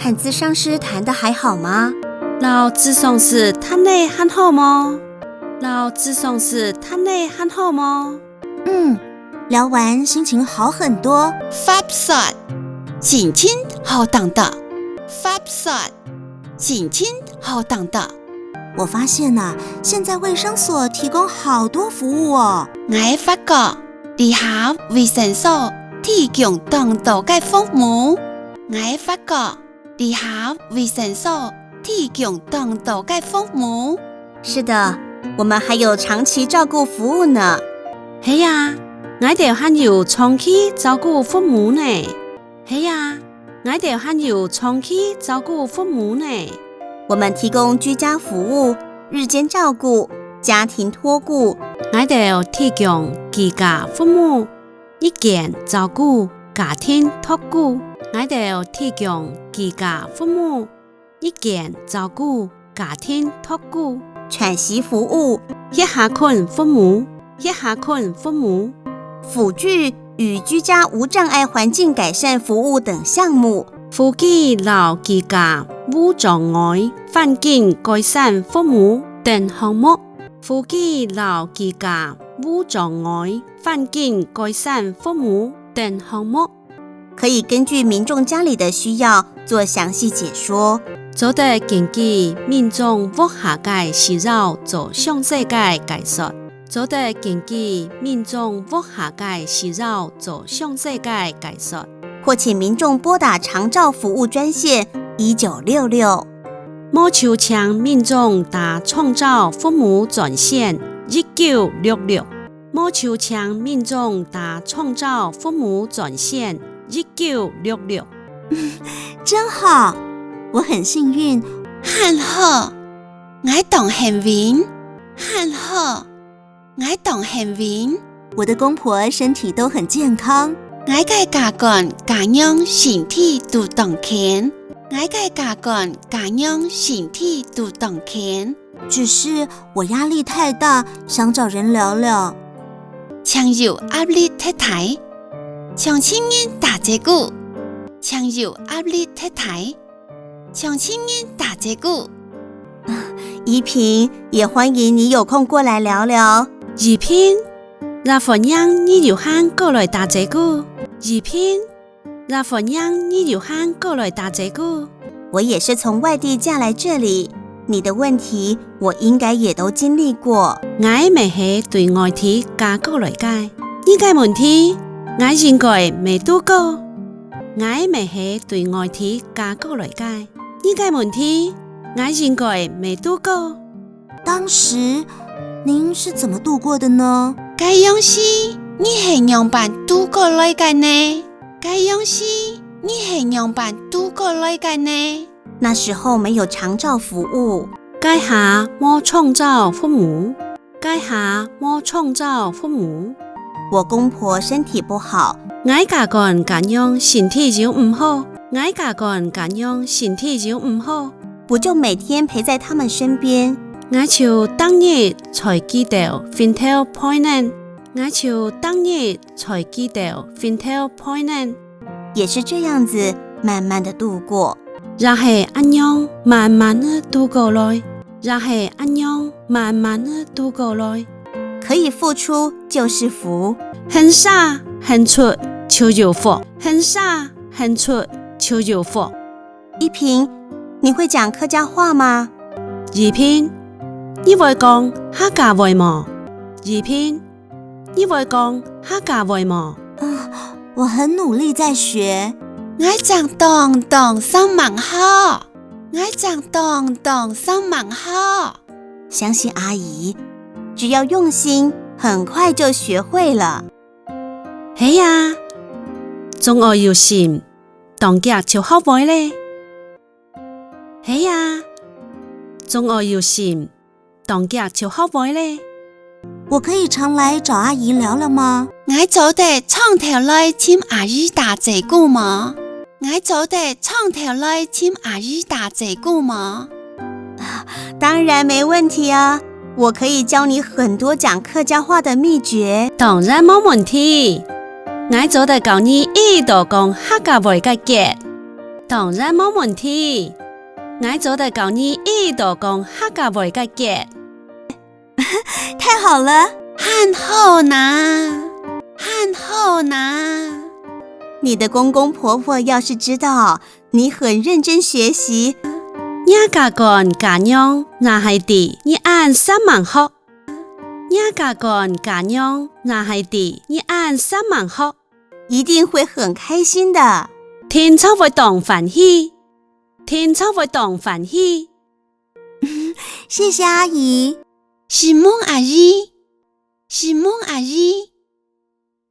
和咨商师谈得还好吗？老咨商师谈得很好吗？老咨商师談得很好嗎？聊完心情好很多。法術心情好當的，法術心情好當的。我發現現在衛生所提供好多服務哦。我發覺地下衛生所提供當道嘅服務。我發覺地下衛生所提供當道嘅服務。是的。我們還有長期照顧服務呢。係啊，我哋還有長期照顧服務呢。係啊，我哋還有長期照顧服務呢。我們提供居家服務、日間照顧、家庭托顧。我哋提供居家服務、日間照顧、家庭托顧。我哋提供居家服務、日間照顧、家庭托顧。喘息服務、一下困服務、輔具與居家無障礙環境改善服務等項目。輔具老居家無障礙環境改善服務等項目。輔具老居家無障礙環境改善服務等項目。可以根據民眾家裡的需要做詳細解說。做得根據民眾屋下嘅需要做詳細嘅解說。做得根據民眾屋下嘅需要做詳細嘅解說。或請民眾撥打長照服務專線1966。冇求請民眾打長照服務專線1966。冇求請民眾打長照服務專線1966。真好。我很幸運，很好，我當很運，很好，我當很運。我的公婆身體都很健康，我嘅家幹家樣身體都當健，我嘅家幹家樣身體都當健。只是我壓力太大，想找人聊聊。請有壓力太大，想請人打這個。請有壓力太大。想請人打這個。怡萍，也歡迎你有空過來聊聊。怡萍，那歡迎你有空過來打這個。怡萍，那歡迎你有空過來打這個。我也是從外地嫁來這裡，你的問題我應該也都經歷過。我未係對外地嫁過來嘅，呢個問題我應該未遇過。我未係對外地嫁過來嘅。呢個問題我應該沒度過。當時您是怎麼度過的呢？這樣是你係樣辦度過來的呢？這樣是你係樣辦度過來的呢？那時候沒有長照服務，這下沒長照服務，這下沒長照服務。我公婆身體不好，我家幹家樣身體就唔好。我家幹家樣身體就唔好，我就每天陪在他們身邊。我就當日才記得瞓頭 point， 我就當日才記得瞓頭 point， 也是這樣子慢慢的度過。然後安樣慢慢的度過來，然後安樣慢慢的度過來。可以付出就是福，很灑很出就有福，很灑很出就有福。怡萍，你會講客家話嗎？怡萍，你會講客家話嗎？怡萍，你會講客家話嗎？我很努力在學。我講當上蠻好，我講當上蠻好。相信阿姨，只要用心，很快就學會了。係啊，總愛有心。當家就學會咧，係啊，總愛有心，當家就學會咧。我可以常來找阿姨聊聊嗎？我做得長頭來請阿姨打這個嗎？我做得長頭來請阿姨打這個嗎？當然沒問題啊，我可以教你很多講客家話的秘訣。當然冇問題。我做得教你一道講客家話嘅節，當然冇問題。我做得教你一道講客家話嘅節。太好了，很好呢，很好呢。你的公公婆婆要是知道你很認真學習，人家講家娘那係啲，你按3萬學。人家講家娘那係啲，你按3萬學，一定會很開心的。天窗會當歡喜，天窗會當歡喜。謝謝阿姨。是夢阿姨，是夢阿姨。